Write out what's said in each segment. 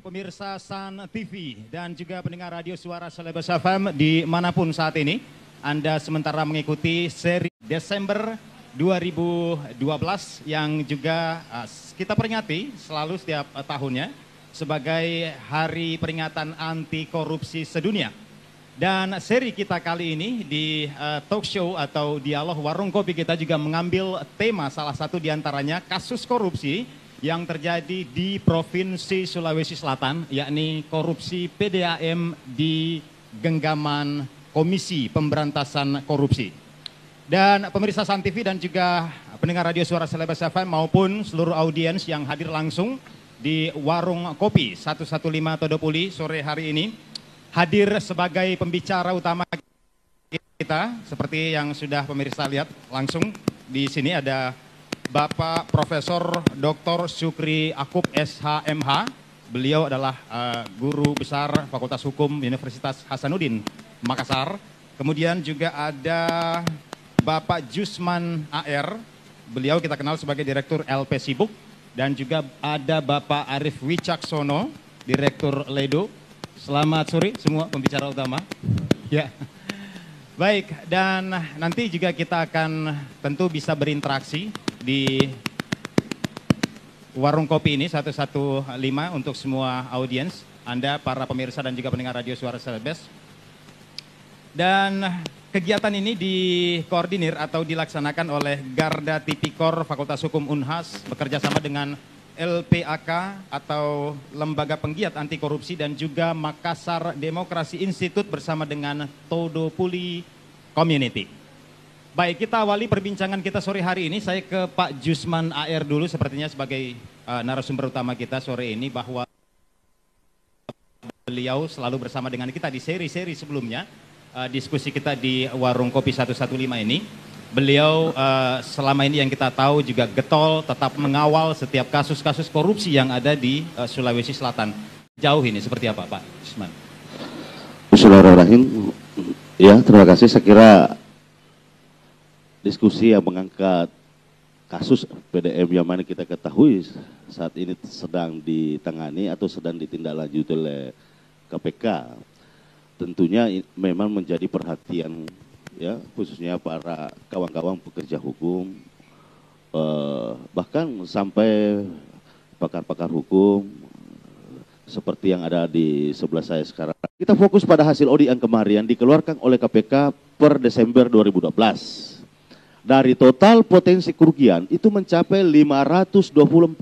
pemirsa Sun TV dan juga pendengar radio Suara Celebes FM dimanapun saat ini. Anda sementara mengikuti seri Desember 2012 yang juga kita peringati selalu setiap tahunnya sebagai Hari Peringatan Anti Korupsi Sedunia. Dan seri kita kali ini di talk show atau dialog Warung Kopi kita juga mengambil tema salah satu diantaranya kasus korupsi yang terjadi di Provinsi Sulawesi Selatan, yakni korupsi PDAM di genggaman Komisi Pemberantasan Korupsi. Dan pemirsa Sun TV dan juga pendengar radio Suara Celebes FM maupun seluruh audiens yang hadir langsung di Warung Kopi 115 Todopuli sore hari ini, hadir sebagai pembicara utama kita, seperti yang sudah pemirsa lihat langsung di sini ada Bapak Profesor Dr. Syukri Akub SHMH. Beliau adalah guru besar Fakultas Hukum Universitas Hasanuddin Makassar. Kemudian juga ada Bapak Jusman AR. Beliau kita kenal sebagai Direktur LP Sibuk. Dan juga ada Bapak Arif Wicaksono, Direktur Ledo. Selamat sore semua pembicara utama. Ya. Baik, dan nanti juga kita akan tentu bisa berinteraksi di Warung Kopi ini 115 untuk semua audiens, Anda para pemirsa dan juga pendengar radio Suara Celebes. Dan kegiatan ini dikoordinir atau dilaksanakan oleh Garda Tipikor Fakultas Hukum Unhas bekerja sama dengan LPAK atau Lembaga Penggiat Anti Korupsi dan juga Makassar Demokrasi Institute bersama dengan Todopuli Community. Baik, kita awali perbincangan kita sore hari ini. Saya ke Pak Jusman AR dulu sepertinya sebagai narasumber utama kita sore ini, bahwa beliau selalu bersama dengan kita di seri-seri sebelumnya, diskusi kita di Warung Kopi 115 ini. Beliau selama ini yang kita tahu juga getol tetap mengawal setiap kasus-kasus korupsi yang ada di Sulawesi Selatan. Jauh ini seperti apa Pak Jusman? Bismillahirrahmanirrahim. Ya, terima kasih. Saya kira diskusi yang mengangkat kasus PDM yang mana kita ketahui saat ini sedang ditangani atau sedang ditindaklanjuti oleh KPK, tentunya memang menjadi perhatian ya, khususnya para kawan-kawan pekerja hukum, bahkan sampai pakar-pakar hukum seperti yang ada di sebelah saya sekarang. Kita fokus pada hasil audit yang kemarin dikeluarkan oleh KPK per Desember 2012. Dari total potensi kerugian itu mencapai 520,48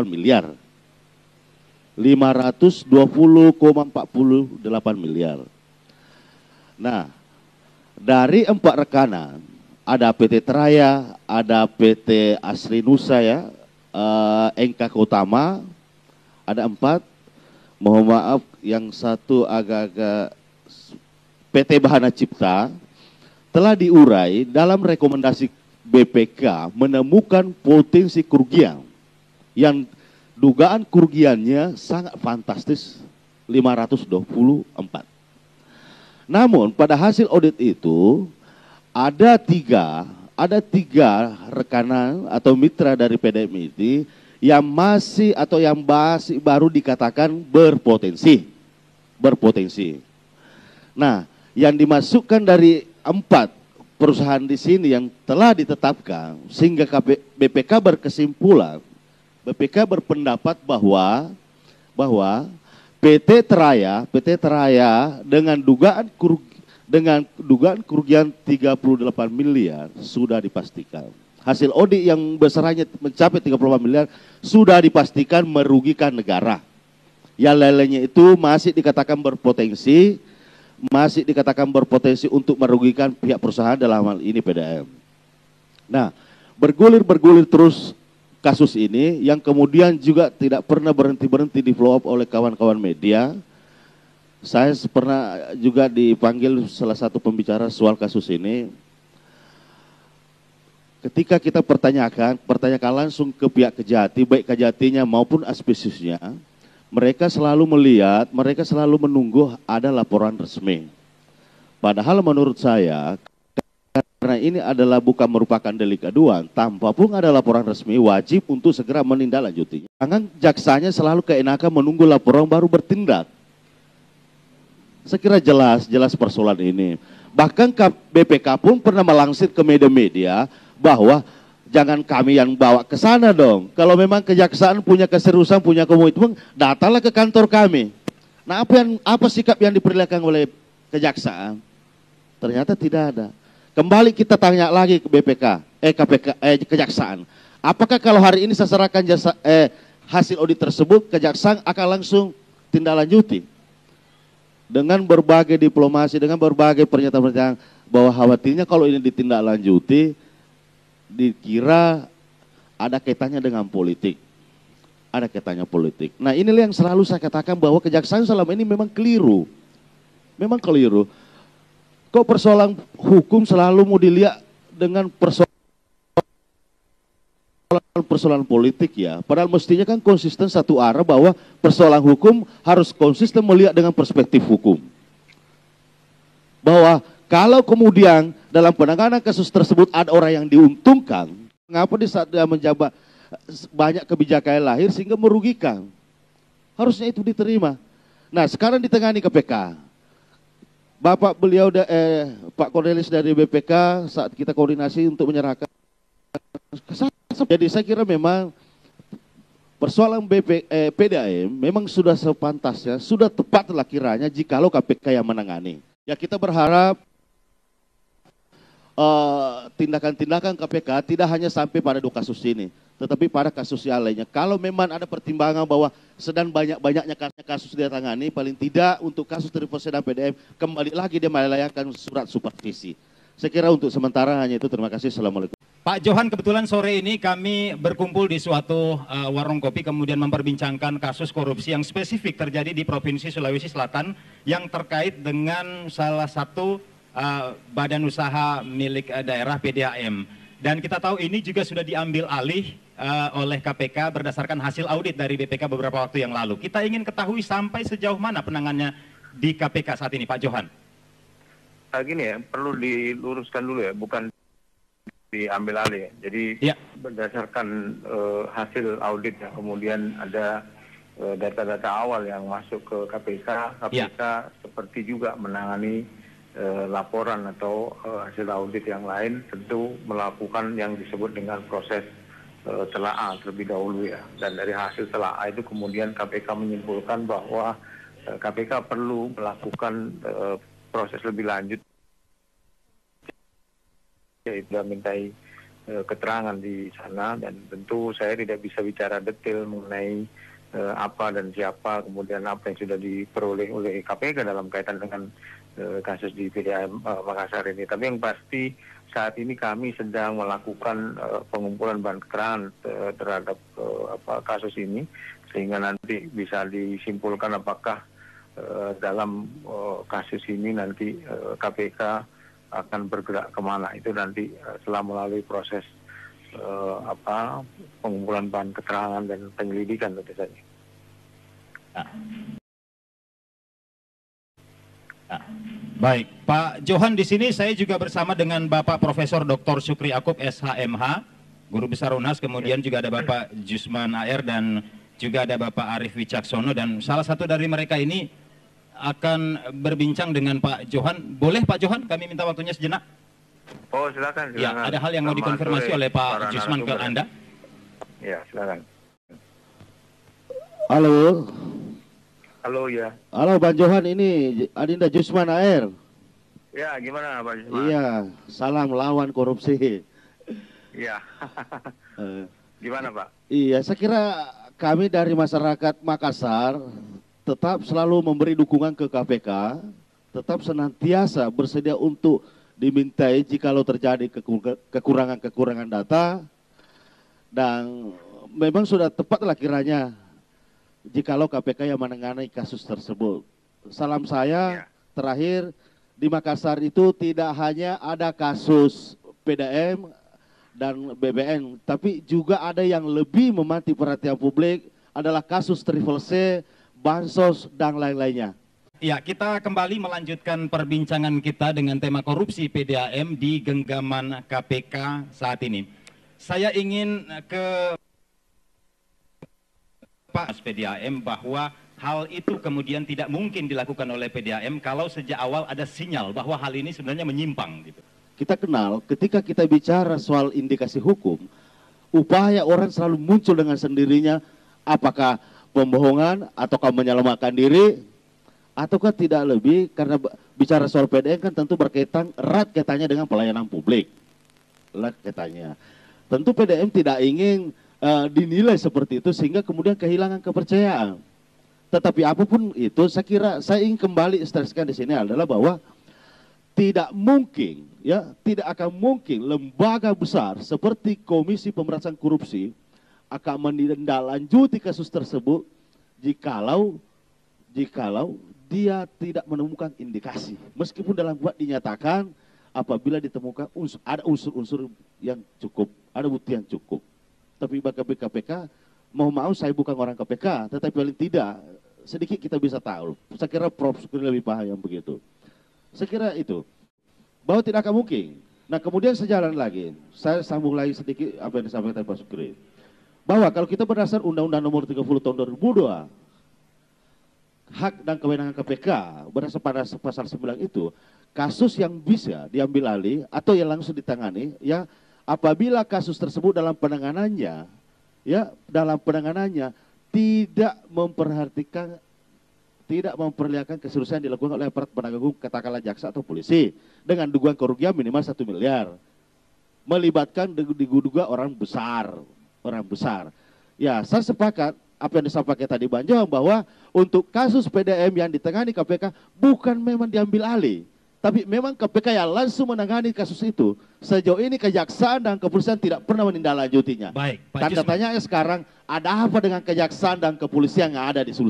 miliar. 520,48 miliar. Nah, dari 4 rekanan, ada PT Teraya, ada PT Asri Nusa ya, NK Utama, ada 4. Mohon maaf, yang satu agak-agak PT Bahana Cipta, telah diurai dalam rekomendasi BPK menemukan potensi kerugian yang dugaan kerugiannya sangat fantastis, 524. Namun pada hasil audit itu ada tiga rekanan atau mitra dari PDM ini yang masih baru dikatakan berpotensi. Nah, yang dimasukkan dari 4 perusahaan di sini yang telah ditetapkan, sehingga BPK berkesimpulan, BPK berpendapat bahwa PT Teraya dengan dugaan kerugian 38 miliar sudah dipastikan. Hasil audit yang besarnya mencapai 38 miliar sudah dipastikan merugikan negara. Yang lainnya itu masih dikatakan berpotensi untuk merugikan pihak perusahaan, dalam hal ini PDAM. Nah, bergulir terus kasus ini yang kemudian juga tidak pernah berhenti di follow up oleh kawan-kawan media. Saya pernah juga dipanggil salah satu pembicara soal kasus ini. Ketika kita pertanyakan langsung ke pihak Kejati, baik Kejatinya maupun aspesusnya, mereka selalu menunggu ada laporan resmi. Padahal menurut saya, karena karena ini adalah bukan merupakan delik aduan, tanpa pun ada laporan resmi, wajib untuk segera menindaklanjutinya. Jangan jaksanya selalu keenakan menunggu laporan baru bertindak. Saya kira jelas persoalan ini. Bahkan BPK pun pernah melansir ke media-media bahwa jangan kami yang bawa ke sana dong. Kalau memang kejaksaan punya keseriusan, punya komitmen, datanglah ke kantor kami. Nah, apa sikap yang diperlihatkan oleh kejaksaan? Ternyata tidak ada. Kembali kita tanya lagi ke kejaksaan. Apakah kalau hari ini saya serahkan hasil audit tersebut, kejaksaan akan langsung tindak lanjuti? Dengan berbagai diplomasi, dengan berbagai pernyataan-pernyataan bahwa khawatirnya kalau ini ditindaklanjuti, dikira ada kaitannya dengan politik. Ada kaitannya politik. Nah, inilah yang selalu saya katakan bahwa kejaksaan selama ini memang keliru. Memang keliru. Kok persoalan hukum selalu mau dilihat dengan persoalan politik ya. Padahal mestinya kan konsisten satu arah bahwa persoalan hukum harus konsisten melihat dengan perspektif hukum. Bahwa kalau kemudian dalam penanganan kasus tersebut ada orang yang diuntungkan, mengapa di saat dia menjabat banyak kebijakan yang lahir sehingga merugikan? Harusnya itu diterima. Nah, sekarang ditangani KPK. Bapak beliau Pak Cornelis dari BPK saat kita koordinasi untuk menyerahkan. Jadi saya kira memang persoalan PDAM memang sudah sepantasnya, sudah tepatlah kiranya jikalau KPK yang menangani. Ya kita berharap tindakan-tindakan KPK tidak hanya sampai pada 2 kasus ini, tetapi pada kasus yang lainnya. Kalau memang ada pertimbangan bahwa sedang banyak-banyaknya kasus ditangani, paling tidak untuk kasus Triple C dan PDM, kembali lagi dia melayangkan surat supervisi. Saya kira untuk sementara hanya itu. Terima kasih. Assalamualaikum. Pak Johan, kebetulan sore ini kami berkumpul di suatu warung kopi kemudian memperbincangkan kasus korupsi yang spesifik terjadi di Provinsi Sulawesi Selatan yang terkait dengan salah satu badan usaha milik daerah PDAM. Dan kita tahu ini juga sudah diambil alih oleh KPK berdasarkan hasil audit dari BPK beberapa waktu yang lalu. Kita ingin ketahui sampai sejauh mana penanganannya di KPK saat ini, Pak Johan. Gini ya, perlu diluruskan dulu ya, bukan diambil alih. Jadi ya, berdasarkan hasil audit ya, kemudian ada data-data awal yang masuk ke KPK. KPK ya, seperti juga menangani laporan atau hasil audit yang lain, tentu melakukan yang disebut dengan proses telaah terlebih dahulu ya. Dan dari hasil telaah itu kemudian KPK menyimpulkan bahwa KPK perlu melakukan proses lebih lanjut, yaitu mintai keterangan di sana, dan tentu saya tidak bisa bicara detail mengenai apa dan siapa, kemudian apa yang sudah diperoleh oleh KPK dalam kaitan dengan kasus di PDAM Makassar ini. Tapi yang pasti saat ini kami sedang melakukan pengumpulan bahan keterangan terhadap kasus ini, sehingga nanti bisa disimpulkan apakah dalam kasus ini nanti KPK akan bergerak kemana. Itu nanti setelah melalui proses pengumpulan bahan keterangan dan penyelidikan tentu saja. Baik, Pak Johan, di sini saya juga bersama dengan Bapak Profesor Dr. Sukri Akub SHMH, Guru Besar UNHAS, kemudian juga ada Bapak Jusman AR dan juga ada Bapak Arif Wicaksono, dan salah satu dari mereka ini akan berbincang dengan Pak Johan. Boleh Pak Johan, kami minta waktunya sejenak? Oh, silakan. Ya, ada hal yang mau dikonfirmasi oleh Pak Jusman ke Anda. Ya, silakan. Halo. Halo ya. Halo Bang Johan, ini Adinda Jusman AR. Ya, gimana Pak Jusman? Iya, salam lawan korupsi. Iya. Gimana Pak? Iya, saya kira kami dari masyarakat Makassar tetap selalu memberi dukungan ke KPK, tetap senantiasa bersedia untuk dimintai jikalau terjadi kekurangan-kekurangan data, dan memang sudah tepatlah kiranya jikalau KPK yang menangani kasus tersebut. Salam saya terakhir, di Makassar itu tidak hanya ada kasus PDM dan BBN, tapi juga ada yang lebih memantik perhatian publik adalah kasus Triple C, Bansos, dan lain-lainnya. Ya, kita kembali melanjutkan perbincangan kita dengan tema korupsi PDAM di genggaman KPK saat ini. Saya ingin ke Pak PDAM bahwa hal itu kemudian tidak mungkin dilakukan oleh PDAM kalau sejak awal ada sinyal bahwa hal ini sebenarnya menyimpang gitu. Kita kenal ketika kita bicara soal indikasi hukum, upaya orang selalu muncul dengan sendirinya, apakah pembohongan ataukah menyelamatkan diri, ataukah tidak lebih karena bicara soal PDAM kan tentu berkaitan erat kaitannya dengan pelayanan publik. Erat kaitannya. Tentu PDAM tidak ingin dinilai seperti itu sehingga kemudian kehilangan kepercayaan. Tetapi apapun itu, saya kira saya ingin kembali streskan di sini adalah bahwa tidak mungkin, ya, tidak akan mungkin lembaga besar seperti Komisi Pemberantasan Korupsi akan menindaklanjuti kasus tersebut jikalau dia tidak menemukan indikasi. Meskipun dalam buat dinyatakan apabila ditemukan ada unsur-unsur yang cukup, ada bukti yang cukup. Tapi bagi KPK, mohon maaf saya bukan orang KPK, tetapi paling tidak sedikit kita bisa tahu. Saya kira Prof. Sukri lebih paham yang begitu. Saya kira itu, bahwa tidak akan mungkin. Nah kemudian sejalan lagi, saya sambung lagi sedikit apa yang disampaikan Pak Sukri. Bahwa kalau kita berdasar Undang-Undang Nomor 30 Tahun 2002, hak dan kewenangan KPK berdasar pada pasal 9 itu, kasus yang bisa diambil alih atau yang langsung ditangani, ya apabila kasus tersebut dalam penanganannya, tidak memperlihatkan keseriusan yang dilakukan oleh aparat penegak hukum, katakanlah jaksa atau polisi, dengan dugaan kerugian minimal 1 miliar, melibatkan diduga orang besar. Ya, saya sepakat apa yang disampaikan tadi Bang Joang bahwa untuk kasus PDAM yang ditangani KPK bukan memang diambil alih, tapi memang KPK yang langsung menangani kasus itu. Sejauh ini kejaksaan dan kepolisian tidak pernah menindaklanjutinya. Baik, Pak Tanda tanya sekarang, ada apa dengan kejaksaan dan kepolisian yang ada di Sulsel?